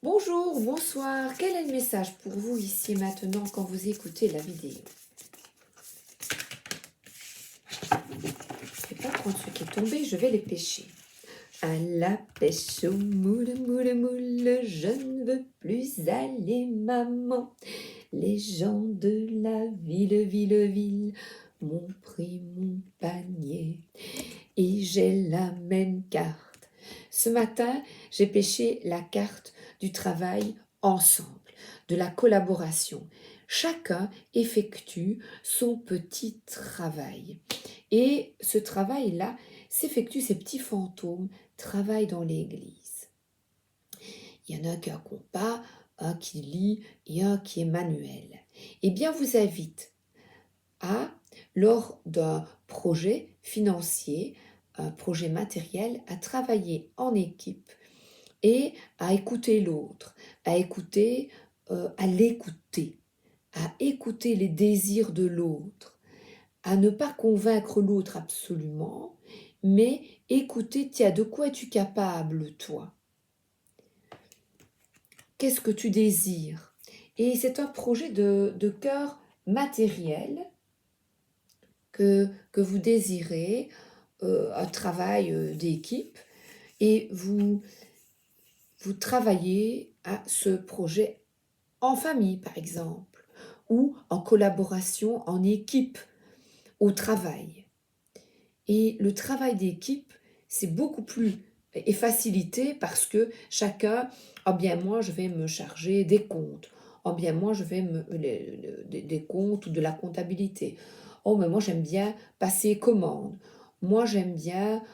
Bonjour, bonsoir, quel est le message pour vous ici et maintenant quand vous écoutez la vidéo? Je ne vais pas prendre ce qui est tombé, je vais les pêcher. À la pêche au moule, moule, moule, je ne veux plus aller, maman. Les gens de la ville m'ont pris mon panier et j'ai la même carte. Ce matin, j'ai pêché la carte du travail ensemble, de la collaboration. Chacun effectue son petit travail. Et ce travail-là s'effectue, ces petits fantômes travaillent dans l'église. Il y en a un qui a un compas, un qui lit et un qui est manuel. Eh bien, vous invite à, lors d'un projet financier, un projet matériel, à travailler en équipe et à écouter l'autre, à écouter, à écouter les désirs de l'autre, à ne pas convaincre l'autre absolument, mais écouter, tiens, de quoi es-tu capable, toi? Qu'est-ce que tu désires? Et c'est un projet de cœur matériel que vous désirez, un travail d'équipe, et vous travaillez à ce projet en famille, par exemple, ou en collaboration, en équipe, au travail. Et le travail d'équipe, c'est beaucoup plus est facilité parce que chacun, ah bien moi je vais me charger des comptes, ah bien moi je vais des comptes ou de la comptabilité. Oh mais moi j'aime bien passer commande. Moi j'aime bien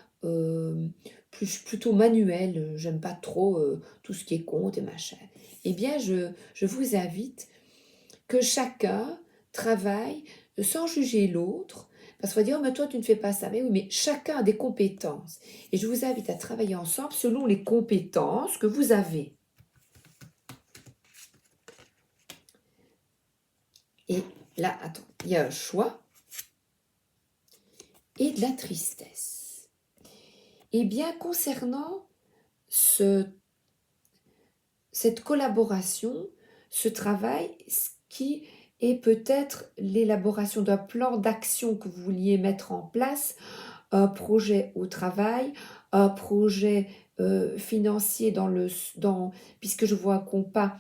plutôt manuel, j'aime pas trop tout ce qui est compte et machin. Eh bien je vous invite que chacun travaille sans juger l'autre, parce qu'on va dire, oh, mais toi, tu ne fais pas ça. Mais oui, mais chacun a des compétences. Et je vous invite à travailler ensemble selon les compétences que vous avez. Et là, attends, il y a un choix et de la tristesse. Eh bien, concernant cette collaboration, ce travail, ce qui est peut-être l'élaboration d'un plan d'action que vous vouliez mettre en place, un projet au travail, un projet financier puisque je vois un compas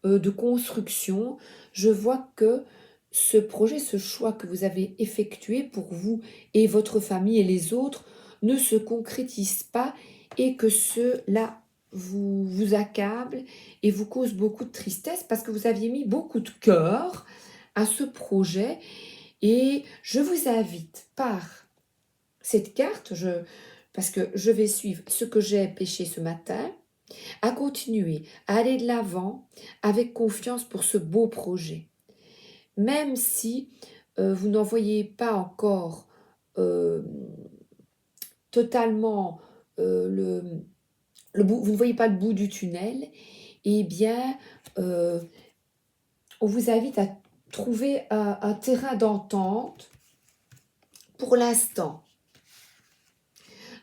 de construction, je vois que ce projet, ce choix que vous avez effectué pour vous et votre famille et les autres ne se concrétise pas et que cela vous accable et vous cause beaucoup de tristesse parce que vous aviez mis beaucoup de cœur à ce projet. Et je vous invite par cette carte, parce que je vais suivre ce que j'ai pêché ce matin, à continuer, à aller de l'avant avec confiance pour ce beau projet. Même si vous n'en voyez pas encore euh, totalement le bout, vous ne voyez pas le bout du tunnel, eh bien, on vous invite à trouver un terrain d'entente pour l'instant.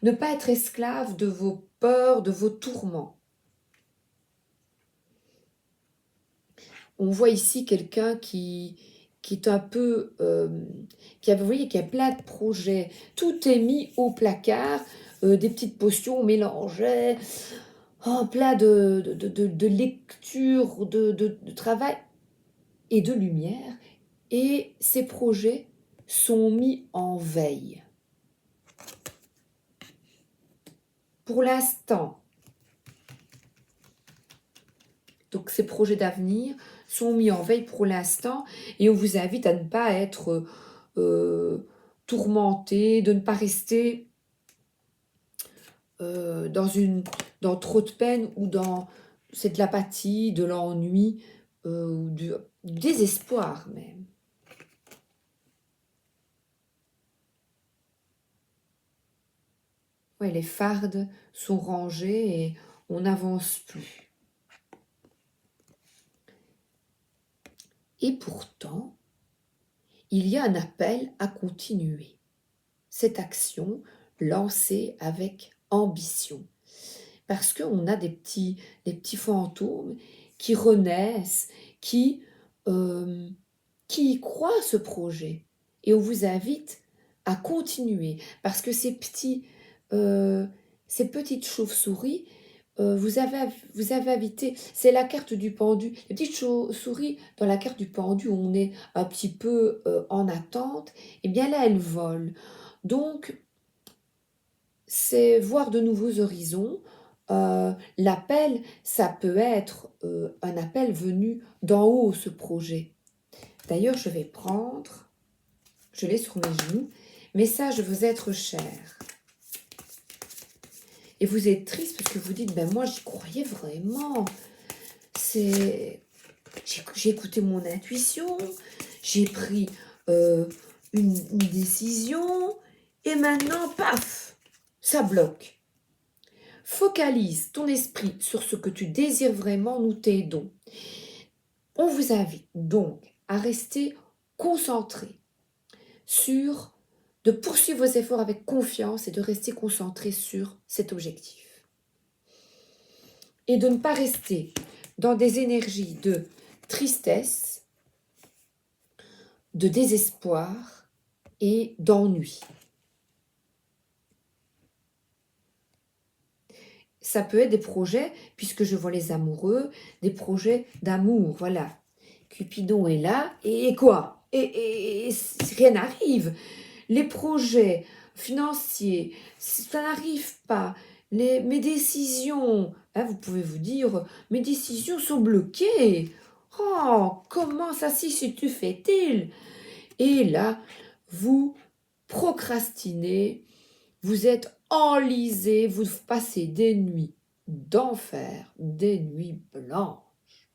Ne pas être esclave de vos peurs, de vos tourments. On voit ici quelqu'un qui est un peu, vous voyez, qui a plein de projets. Tout est mis au placard, des petites potions mélangées, plein de lectures, de travail et de lumière. Et ces projets sont mis en veille. Pour l'instant, donc ces projets d'avenir sont mis en veille pour l'instant et on vous invite à ne pas être tourmenté, de ne pas rester dans trop de peine ou dans de l'apathie, de l'ennui ou du désespoir même. Ouais, les fardes sont rangées et on n'avance plus. Et pourtant, il y a un appel à continuer cette action lancée avec ambition. parce qu'on a des petits fantômes qui renaissent, euh, qui y croient à ce projet. Et on vous invite à continuer, parce que ces petites chauves-souris, vous avez invité, c'est la carte du pendu, les petites chauves-souris dans la carte du pendu où on est un petit peu en attente, et bien là elles volent. Donc c'est voir de nouveaux horizons. L'appel, ça peut être un appel venu d'en haut, ce projet. D'ailleurs, je l'ai sur mes genoux, message veut être cher. Et vous êtes triste parce que vous dites, ben moi j'y croyais vraiment. J'ai écouté mon intuition, j'ai pris une décision, et maintenant, paf, ça bloque. Focalise ton esprit sur ce que tu désires vraiment, nous t'aidons. On vous invite donc à rester concentré de poursuivre vos efforts avec confiance et de rester concentré sur cet objectif. Et de ne pas rester dans des énergies de tristesse, de désespoir et d'ennui. Ça peut être des projets, puisque je vois les amoureux, des projets d'amour, voilà. Cupidon est là, et quoi? Et rien n'arrive. Les projets financiers, ça n'arrive pas. Mes décisions, hein, vous pouvez vous dire, mes décisions sont bloquées. Oh, comment ça si tu fait-il? Et là, vous procrastinez, vous êtes enlisé, vous passez des nuits d'enfer, des nuits blanches,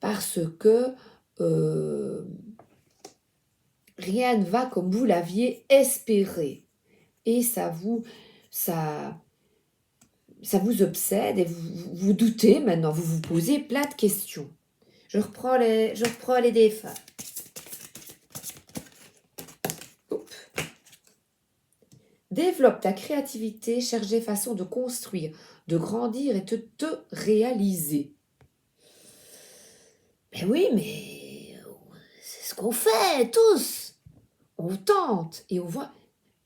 parce que rien ne va comme vous l'aviez espéré. Et ça vous obsède et vous doutez maintenant, vous vous posez plein de questions. Je reprends les défunts. Développe ta créativité, cherche des façons de construire, de grandir et de te réaliser. Ben oui, mais c'est ce qu'on fait tous. On tente et on voit.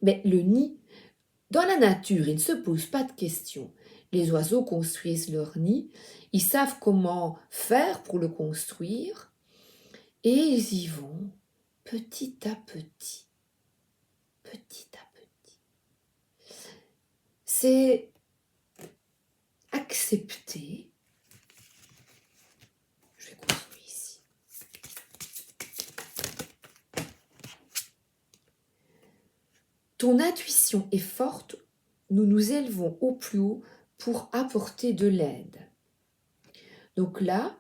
Mais le nid, dans la nature, il ne se pose pas de questions. Les oiseaux construisent leur nid, ils savent comment faire pour le construire et ils y vont petit à petit. Petit à petit. C'est accepter. Je vais continuer ici. Ton intuition est forte, nous nous élevons au plus haut pour apporter de l'aide. Donc là,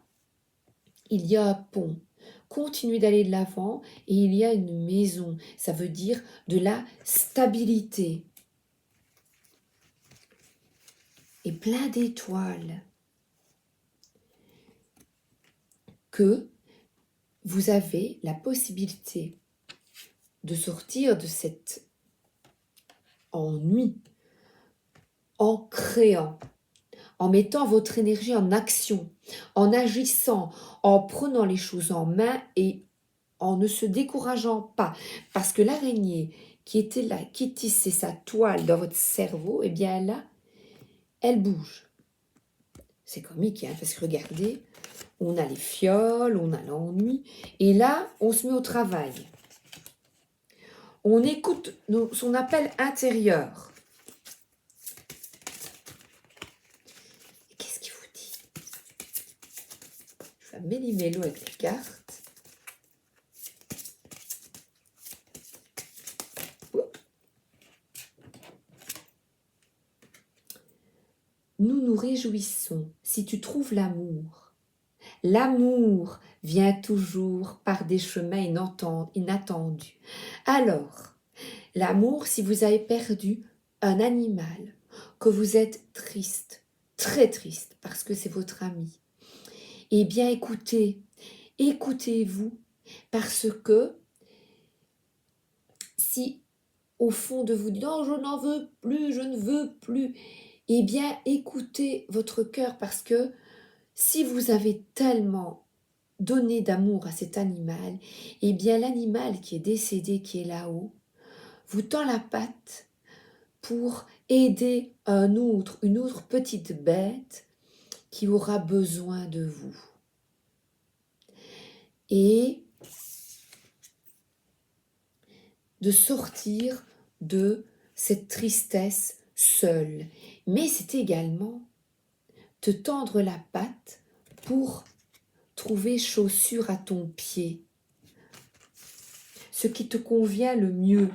il y a un pont. Continuez d'aller de l'avant et il y a une maison. Ça veut dire de la stabilité. Et plein d'étoiles. Que vous avez la possibilité de sortir de cet ennui en créant, en mettant votre énergie en action, en agissant, en prenant les choses en main et en ne se décourageant pas. Parce que l'araignée qui était là, qui tissait sa toile dans votre cerveau, eh bien là, elle bouge. C'est comique, hein, parce que regardez, on a les fioles, on a l'ennui, et là, on se met au travail. On écoute son appel intérieur. Et qu'est-ce qu'il vous dit? Je vais méli-mélo avec les cartes. Nous nous réjouissons si tu trouves l'amour. L'amour vient toujours par des chemins inattendus. Alors, l'amour, si vous avez perdu un animal, que vous êtes triste, très triste, parce que c'est votre ami, eh bien écoutez-vous, parce que si au fond de vous, non, je n'en veux plus, je ne veux plus, eh bien, écoutez votre cœur parce que si vous avez tellement donné d'amour à cet animal, eh bien, l'animal qui est décédé, qui est là-haut, vous tend la patte pour aider une autre petite bête qui aura besoin de vous. Et de sortir de cette tristesse seule. Mais c'est également te tendre la patte pour trouver chaussure à ton pied, ce qui te convient le mieux.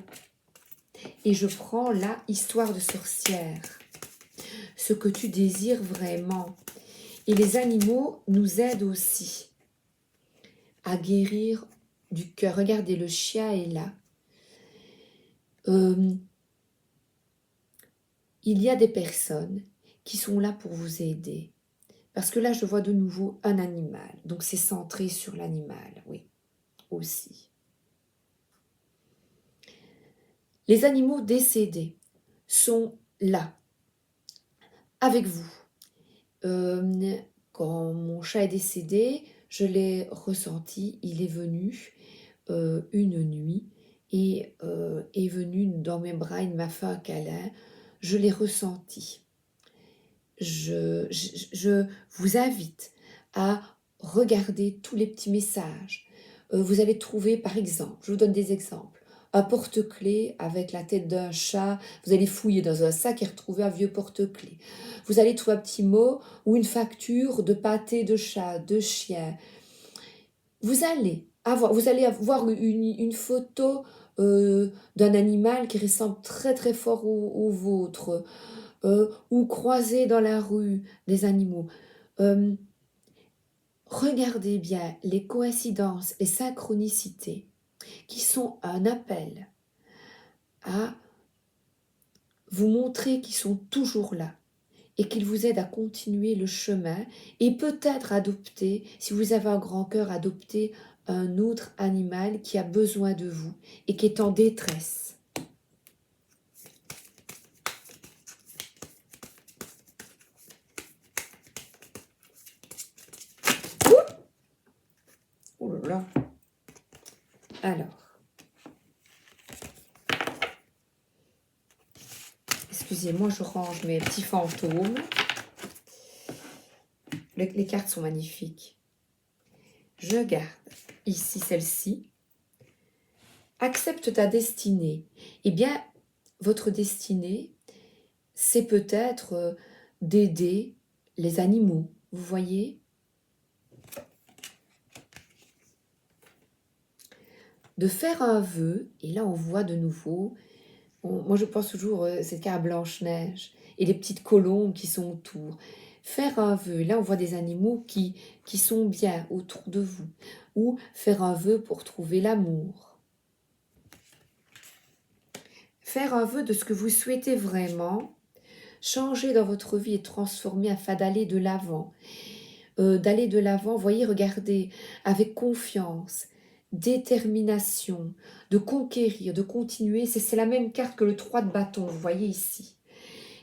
Et je prends là histoire de sorcière, ce que tu désires vraiment. Et les animaux nous aident aussi à guérir du cœur. Regardez, le chien est là. Il y a des personnes qui sont là pour vous aider. Parce que là, je vois de nouveau un animal. Donc, c'est centré sur l'animal, oui, aussi. Les animaux décédés sont là, avec vous. Quand mon chat est décédé, je l'ai ressenti. Il est venu une nuit et est venu dans mes bras, il m'a fait un câlin. Je l'ai ressenti. Je vous invite à regarder tous les petits messages. Vous allez trouver, par exemple, je vous donne des exemples, un porte-clés avec la tête d'un chat. Vous allez fouiller dans un sac et retrouver un vieux porte-clés. Vous allez trouver un petit mot ou une facture de pâté de chat, de chien. Vous allez avoir une photo d'un animal qui ressemble très très fort au vôtre. Ou croiser dans la rue des animaux. Regardez bien les coïncidences et synchronicités qui sont un appel à vous montrer qu'ils sont toujours là et qu'ils vous aident à continuer le chemin et peut-être adopter, si vous avez un grand cœur, adopter un autre animal qui a besoin de vous et qui est en détresse. Oh là là. Alors, excusez-moi, je range mes petits fantômes. Les cartes sont magnifiques. Je garde ici celle-ci. Accepte ta destinée. Eh bien, votre destinée, c'est peut-être d'aider les animaux. Vous voyez ? De faire un vœu, et là on voit de nouveau, moi je pense toujours cette carte Blanche-Neige et les petites colombes qui sont autour. Faire un vœu, là on voit des animaux qui sont bien autour de vous. Ou faire un vœu pour trouver l'amour. Faire un vœu de ce que vous souhaitez vraiment, changer dans votre vie et transformer afin d'aller de l'avant. D'aller de l'avant, voyez, regardez, avec confiance, détermination, de conquérir, de continuer. C'est la même carte que le 3 de bâton, vous voyez ici.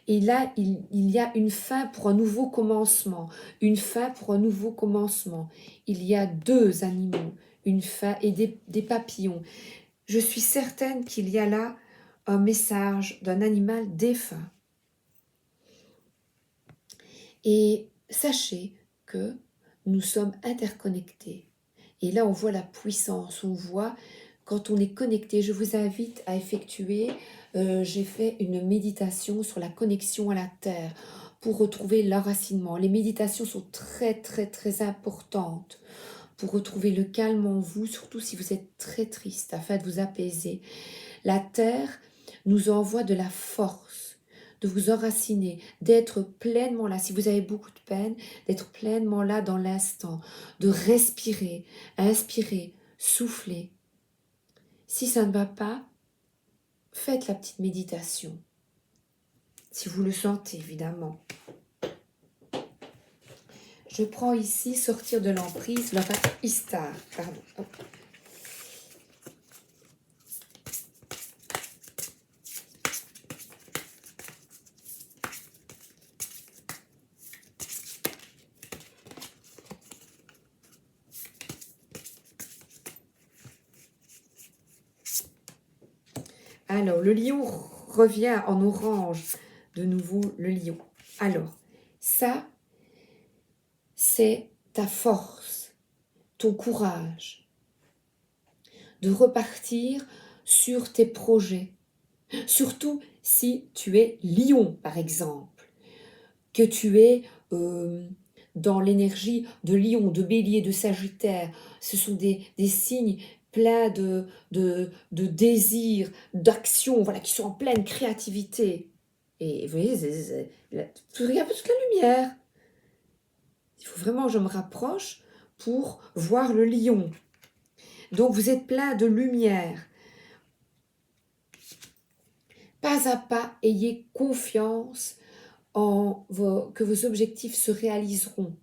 Et là, il y a une fin pour un nouveau commencement. Une fin pour un nouveau commencement. Il y a 2 animaux, une fin et des papillons. Je suis certaine qu'il y a là un message d'un animal défunt. Et sachez que nous sommes interconnectés. Et là, on voit la puissance, on voit quand on est connecté. Je vous invite à effectuer, j'ai fait une méditation sur la connexion à la Terre pour retrouver l'enracinement. Les méditations sont très, très, très importantes pour retrouver le calme en vous, surtout si vous êtes très triste, afin de vous apaiser. La Terre nous envoie de la force, de vous enraciner, d'être pleinement là. Si vous avez beaucoup de peine, d'être pleinement là dans l'instant, de respirer, inspirer, souffler. Si ça ne va pas, faites la petite méditation. Si vous le sentez, évidemment. Je prends ici sortir de l'emprise, la carte Istar. Pardon. Hop. Alors, le lion revient en orange. De nouveau, le lion. Alors, ça, c'est ta force, ton courage de repartir sur tes projets. Surtout si tu es lion, par exemple, que tu es dans l'énergie de lion, de bélier, de sagittaire. Ce sont des signes pleins de désir, d'action, voilà, qui sont en pleine créativité. Et vous voyez, tu regardes toute la lumière. Il faut vraiment que je me rapproche pour voir le lion. Donc vous êtes plein de lumière. Pas à pas, ayez confiance que vos objectifs se réaliseront.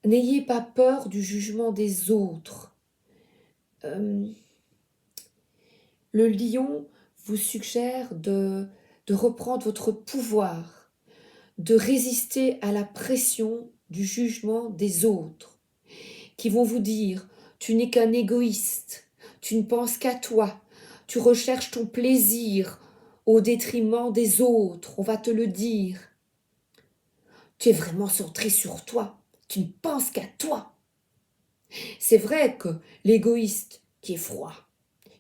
N'ayez pas peur du jugement des autres. Le lion vous suggère de reprendre votre pouvoir, de résister à la pression du jugement des autres, qui vont vous dire « tu n'es qu'un égoïste, tu ne penses qu'à toi, tu recherches ton plaisir au détriment des autres, on va te le dire. Tu es vraiment centré sur toi, tu ne penses qu'à toi. » C'est vrai que l'égoïste qui est froid,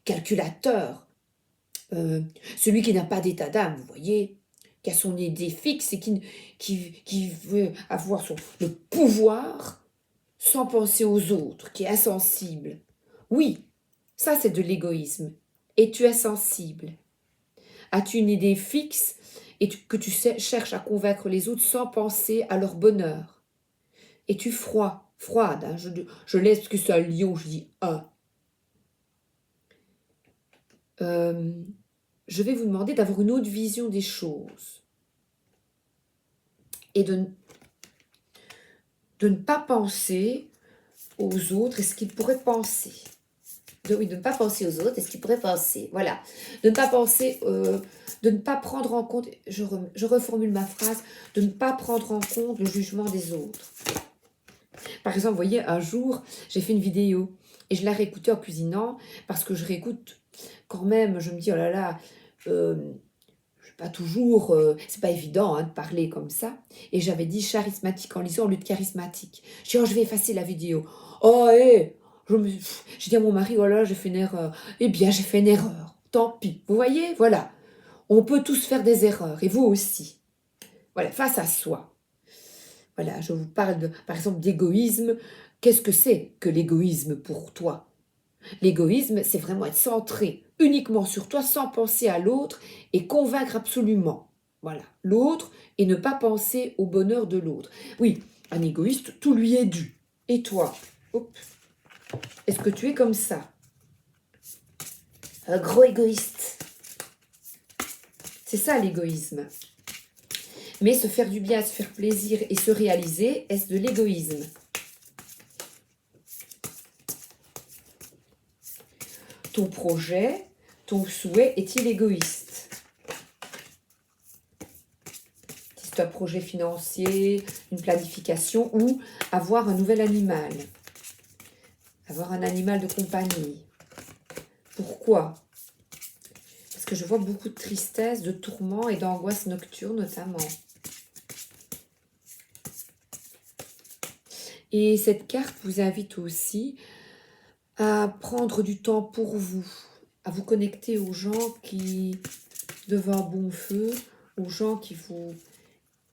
calculateur, celui qui n'a pas d'état d'âme, vous voyez, qui a son idée fixe et qui veut avoir le pouvoir sans penser aux autres, qui est insensible. Oui, ça c'est de l'égoïsme. Et tu es sensible. As-tu une idée fixe et que tu cherches à convaincre les autres sans penser à leur bonheur? Es-tu froide, hein, je laisse parce que c'est un lion, je dis un. Je vais vous demander d'avoir une autre vision des choses et de ne pas penser aux autres et ce qu'ils pourraient penser. De ne pas penser aux autres et ce qu'ils pourraient penser. Voilà. De ne pas penser, de ne pas prendre en compte, je reformule ma phrase, de ne pas prendre en compte le jugement des autres. Par exemple, vous voyez, un jour, j'ai fait une vidéo et je la réécoutais en cuisinant parce que je réécoute quand même, je me dis, oh là là, pas toujours, c'est pas évident hein, de parler comme ça. Et j'avais dit charismatique en lisant au lieu de charismatique. Je dis, oh, je vais effacer la vidéo. Oh, hé j'ai dit à mon mari, oh là, j'ai fait une erreur. Eh bien, j'ai fait une erreur. Tant pis. Vous voyez, voilà. On peut tous faire des erreurs, et vous aussi. Voilà, face à soi. Voilà, je vous parle, par exemple, d'égoïsme. Qu'est-ce que c'est que l'égoïsme pour toi? L'égoïsme, c'est vraiment être centré uniquement sur toi sans penser à l'autre et convaincre absolument. Voilà, l'autre et ne pas penser au bonheur de l'autre. Oui, un égoïste, tout lui est dû. Et toi, est-ce que tu es comme ça? Un gros égoïste. C'est ça l'égoïsme. Mais se faire du bien, se faire plaisir et se réaliser, est-ce de l'égoïsme? Ton projet, ton souhait est-il égoïste? Si c'est un projet financier, une planification ou avoir un nouvel animal. Avoir un animal de compagnie. Pourquoi? Parce que je vois beaucoup de tristesse, de tourments et d'angoisse nocturne notamment. Et cette carte vous invite aussi à prendre du temps pour vous, à vous connecter aux gens qui, devant un bon feu, aux gens qui vous...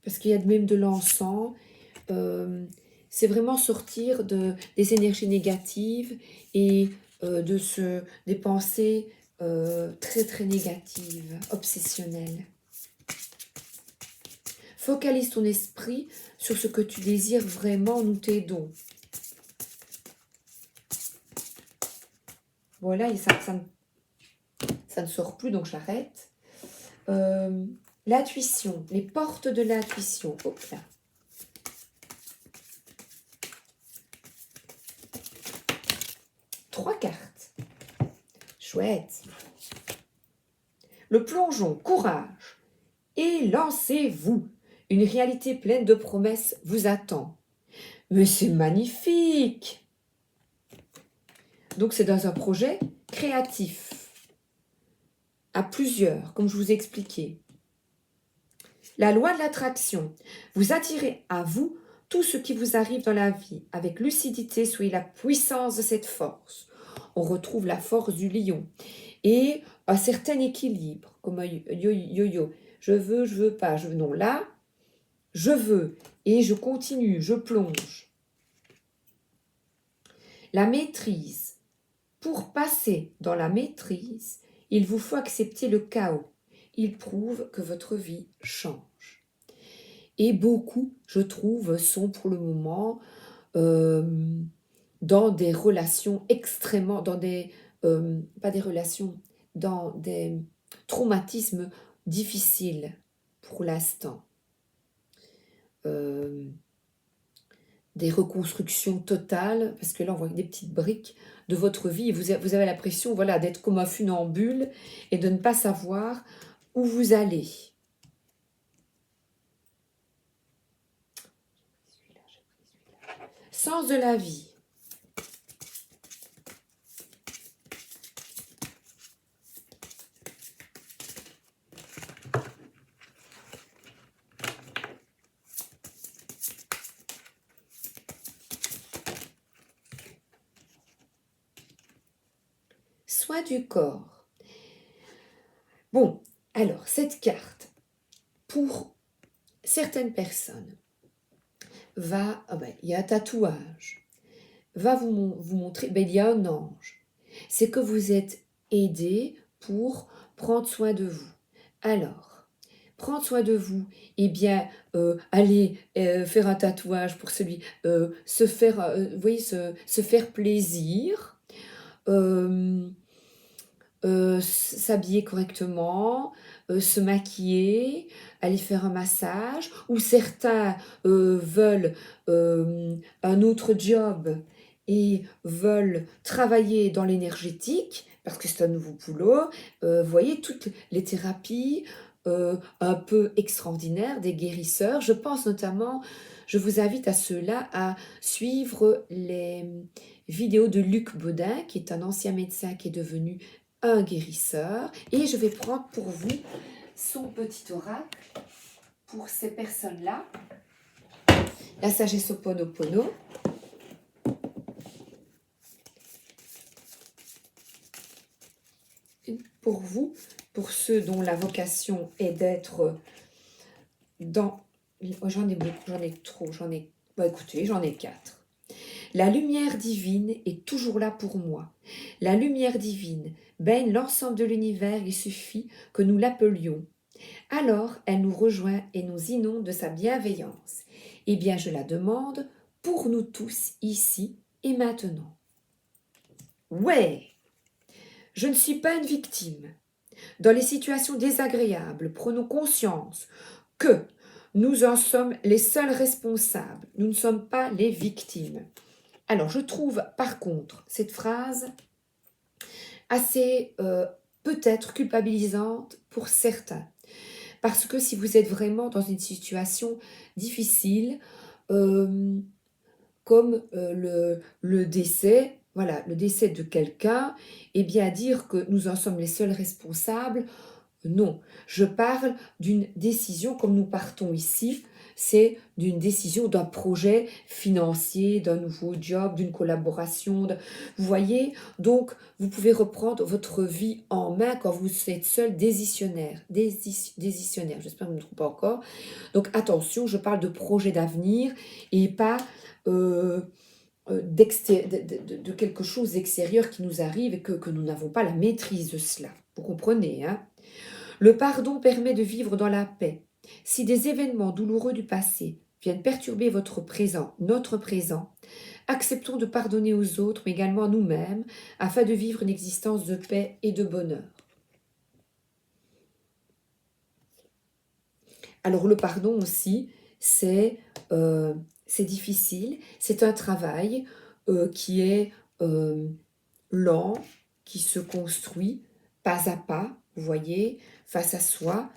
Parce qu'il y a même de l'encens. C'est vraiment sortir des énergies négatives et des pensées très très négatives, obsessionnelles. Focalise ton esprit sur ce que tu désires vraiment, nous t'aidons. Voilà, et ça ne sort plus, donc j'arrête. L'intuition, les portes de l'intuition. Hop là. Trois cartes. Chouette. Le plongeon, courage. Et lancez-vous. Une réalité pleine de promesses vous attend. Mais c'est magnifique! Donc, c'est dans un projet créatif, à plusieurs, comme je vous ai expliqué. La loi de l'attraction. Vous attirez à vous tout ce qui vous arrive dans la vie. Avec lucidité, soyez la puissance de cette force. On retrouve la force du lion et un certain équilibre, comme un yo-yo. Je veux pas, je veux. Non, là, je veux et je continue, je plonge. La maîtrise. Pour passer dans la maîtrise, il vous faut accepter le chaos. Il prouve que votre vie change. Et beaucoup, je trouve, sont pour le moment dans des relations extrêmement, pas des relations, dans des traumatismes difficiles pour l'instant. Des reconstructions totales, parce que là on voit des petites briques de votre vie et vous avez l'impression, voilà, d'être comme un funambule et de ne pas savoir où vous allez. Sens de la vie. Soin du corps. Bon, alors, cette carte, pour certaines personnes, il y a un tatouage, va vous montrer, il y a un ange. C'est que vous êtes aidé pour prendre soin de vous. Alors, prendre soin de vous, eh bien, aller faire un tatouage pour celui, se faire, vous voyez, se faire plaisir, s'habiller correctement, se maquiller, aller faire un massage, ou certains veulent un autre job et veulent travailler dans l'énergétique, parce que c'est un nouveau boulot. Vous voyez, toutes les thérapies un peu extraordinaires des guérisseurs. Je pense notamment, je vous invite à ceux-là à suivre les vidéos de Luc Baudin, qui est un ancien médecin qui est devenu un guérisseur. Et je vais prendre pour vous son petit oracle pour ces personnes-là. La sagesse Ho'oponopono. Pour vous, pour ceux dont la vocation est d'être dans... J'en ai beaucoup, j'en ai trop, écoutez, j'en ai 4. La lumière divine est toujours là pour moi. La lumière divine baigne l'ensemble de l'univers, il suffit que nous l'appelions. Alors, elle nous rejoint et nous inonde de sa bienveillance. Eh bien, je la demande pour nous tous, ici et maintenant. Ouais, je ne suis pas une victime. Dans les situations désagréables, prenons conscience que nous en sommes les seuls responsables. Nous ne sommes pas les victimes. Alors, je trouve par contre cette phrase assez peut-être culpabilisante pour certains. Parce que si vous êtes vraiment dans une situation difficile, comme le décès, voilà, le décès de quelqu'un, eh bien dire que nous en sommes les seuls responsables, non. Je parle d'une décision, comme nous partons ici, c'est d'une décision d'un projet financier, d'un nouveau job, d'une collaboration. Vous voyez, donc vous pouvez reprendre votre vie en main quand vous êtes seul décisionnaire. Décisionnaire, j'espère que je ne me trompe pas encore. Donc attention, je parle de projet d'avenir et pas de quelque chose d'extérieur qui nous arrive et que nous n'avons pas la maîtrise de cela. Vous comprenez, hein? Le pardon permet de vivre dans la paix. Si des événements douloureux du passé viennent perturber votre présent, notre présent, acceptons de pardonner aux autres, mais également à nous-mêmes, afin de vivre une existence de paix et de bonheur. Alors le pardon aussi, c'est difficile, c'est un travail qui est lent, qui se construit pas à pas, vous voyez, face à soi.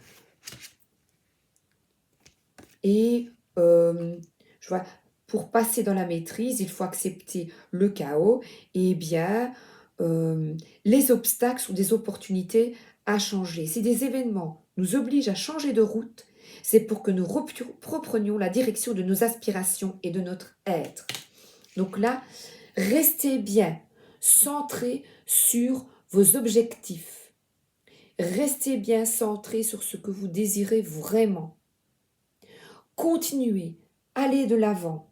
Et je vois, pour passer dans la maîtrise, il faut accepter le chaos. Et bien, les obstacles sont des opportunités à changer. Si des événements nous obligent à changer de route, c'est pour que nous reprenions la direction de nos aspirations et de notre être. Donc là, restez bien centré sur vos objectifs. Restez bien centré sur ce que vous désirez vraiment. Continuez, allez de l'avant.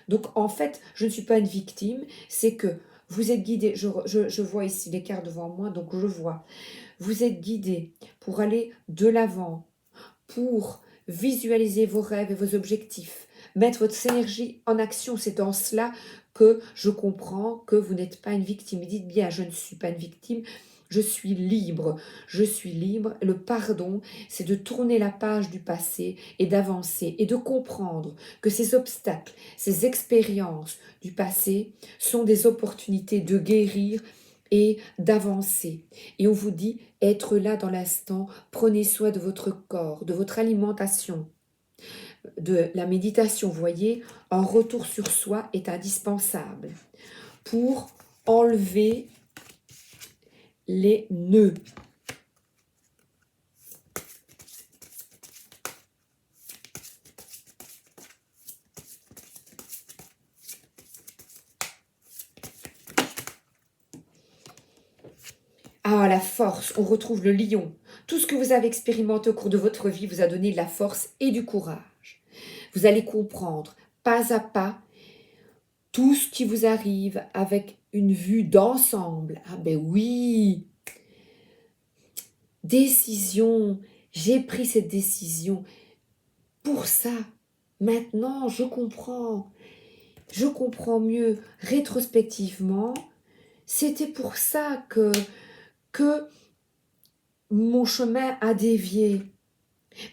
Donc en fait, je ne suis pas une victime, c'est que vous êtes guidé, je vois ici les cartes devant moi, donc je vois, vous êtes guidé pour aller de l'avant, pour visualiser vos rêves et vos objectifs, mettre votre énergie en action. C'est dans cela que je comprends que vous n'êtes pas une victime. Dites bien, je ne suis pas une victime, je suis libre. Je suis libre. Le pardon, c'est de tourner la page du passé et d'avancer et de comprendre que ces obstacles, ces expériences du passé sont des opportunités de guérir et d'avancer. Et on vous dit, être là dans l'instant, prenez soin de votre corps, de votre alimentation, de la méditation. Vous voyez, un retour sur soi est indispensable pour enlever les nœuds. Ah, la force, on retrouve le lion. Tout ce que vous avez expérimenté au cours de votre vie vous a donné de la force et du courage. Vous allez comprendre, pas à pas, tout ce qui vous arrive avec une vue d'ensemble. Ah ben oui, décision, j'ai pris cette décision pour ça. Maintenant, je comprends mieux rétrospectivement. C'était pour ça que mon chemin a dévié.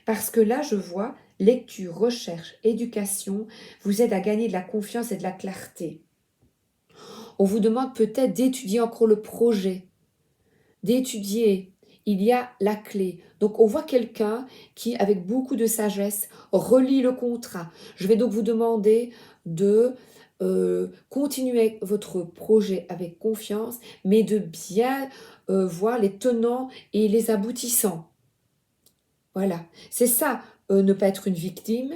Parce que là, je vois, lecture, recherche, éducation vous aide à gagner de la confiance et de la clarté. On vous demande peut-être d'étudier encore le projet, d'étudier. Il y a la clé. Donc, on voit quelqu'un qui, avec beaucoup de sagesse, relit le contrat. Je vais donc vous demander de continuer votre projet avec confiance, mais de bien voir les tenants et les aboutissants. Voilà, c'est ça, ne pas être une victime,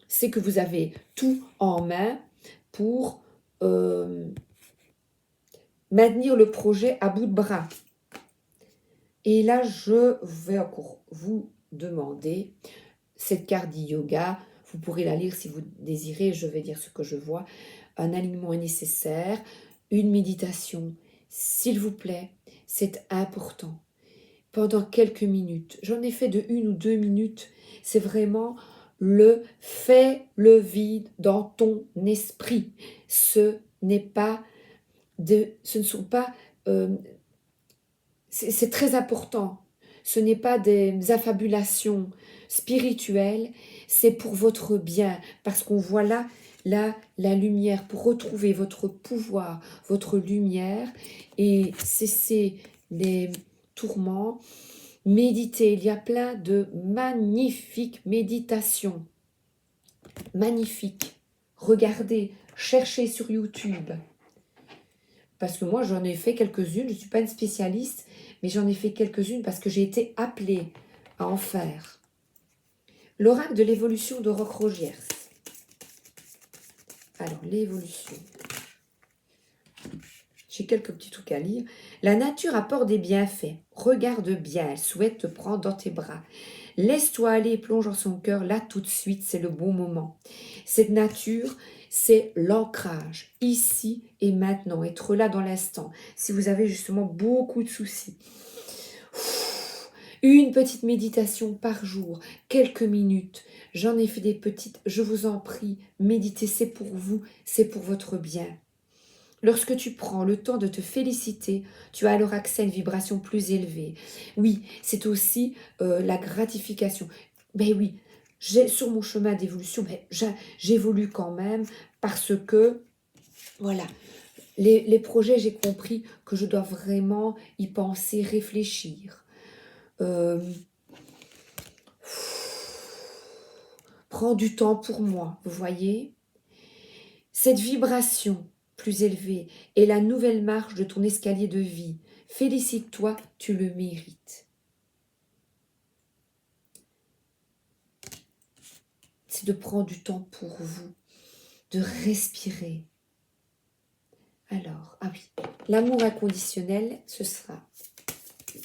c'est que vous avez tout en main pour maintenir le projet à bout de bras. Et là, je vais encore vous demander cette carte d'yoga. Vous pourrez la lire si vous désirez, je vais dire ce que je vois. Un alignement est nécessaire, une méditation, s'il vous plaît, c'est important. Pendant quelques minutes, j'en ai fait de 1 ou 2 minutes, c'est vraiment fais le vide dans ton esprit. Ce ne sont pas c'est très important. Ce n'est pas des affabulations spirituelles, c'est pour votre bien, parce qu'on voit là la lumière, pour retrouver votre pouvoir, votre lumière, et cesser les tourments. Méditer, il y a plein de magnifiques méditations. Magnifiques. Regardez, cherchez sur YouTube. Parce que moi, j'en ai fait quelques-unes. Je ne suis pas une spécialiste, mais j'en ai fait quelques-unes parce que j'ai été appelée à en faire. L'oracle de l'évolution de Roch-Rogers. Alors, l'évolution. J'ai quelques petits trucs à lire. La nature apporte des bienfaits. Regarde bien, elle souhaite te prendre dans tes bras. Laisse-toi aller, plonge en son cœur. Là, tout de suite, c'est le bon moment. Cette nature, c'est l'ancrage, ici et maintenant. Être là dans l'instant. Si vous avez justement beaucoup de soucis. Une petite méditation par jour, quelques minutes. J'en ai fait des petites. Je vous en prie, méditez, c'est pour vous, c'est pour votre bien. Lorsque tu prends le temps de te féliciter, tu as alors accès à une vibration plus élevée. Oui, c'est aussi la gratification. Ben oui, sur mon chemin d'évolution, ben, j'évolue quand même parce que, voilà, les projets, j'ai compris que je dois vraiment y penser, réfléchir. Prends du temps pour moi, vous voyez ? Cette vibration plus élevée est la nouvelle marche de ton escalier de vie. Félicite-toi, tu le mérites. C'est de prendre du temps pour vous, de respirer. Alors, ah oui, l'amour inconditionnel, ce sera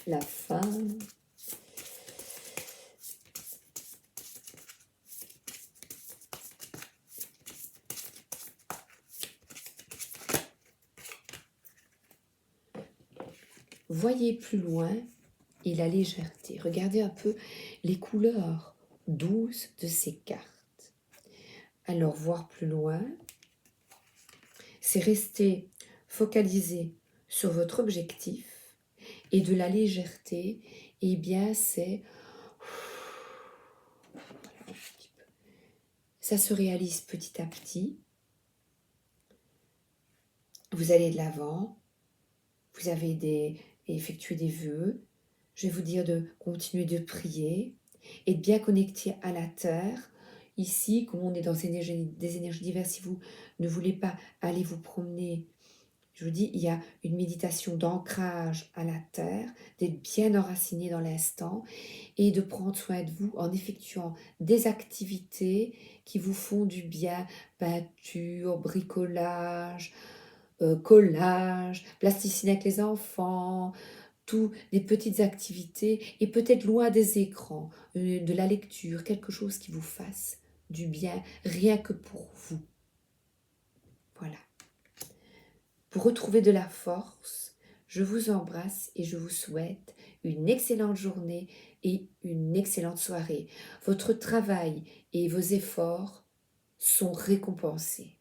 la fin. Voyez plus loin et la légèreté. Regardez un peu les couleurs douces de ces cartes. Alors, voir plus loin, c'est rester focalisé sur votre objectif, et de la légèreté, eh bien, c'est... Ça se réalise petit à petit. Vous allez de l'avant. Vous avez effectué des vœux. Je vais vous dire de continuer de prier et de bien connecter à la terre. Ici, comme on est dans des énergies diverses, si vous ne voulez pas aller vous promener, je vous dis, il y a une méditation d'ancrage à la terre, d'être bien enraciné dans l'instant et de prendre soin de vous en effectuant des activités qui vous font du bien, peinture, bricolage, collage, plasticine avec les enfants, tout des petites activités et peut-être loin des écrans, de la lecture, quelque chose qui vous fasse du bien, rien que pour vous. Voilà. Pour retrouver de la force, je vous embrasse et je vous souhaite une excellente journée et une excellente soirée. Votre travail et vos efforts sont récompensés,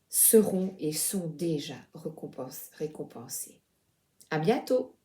seront et sont déjà récompensés. À bientôt!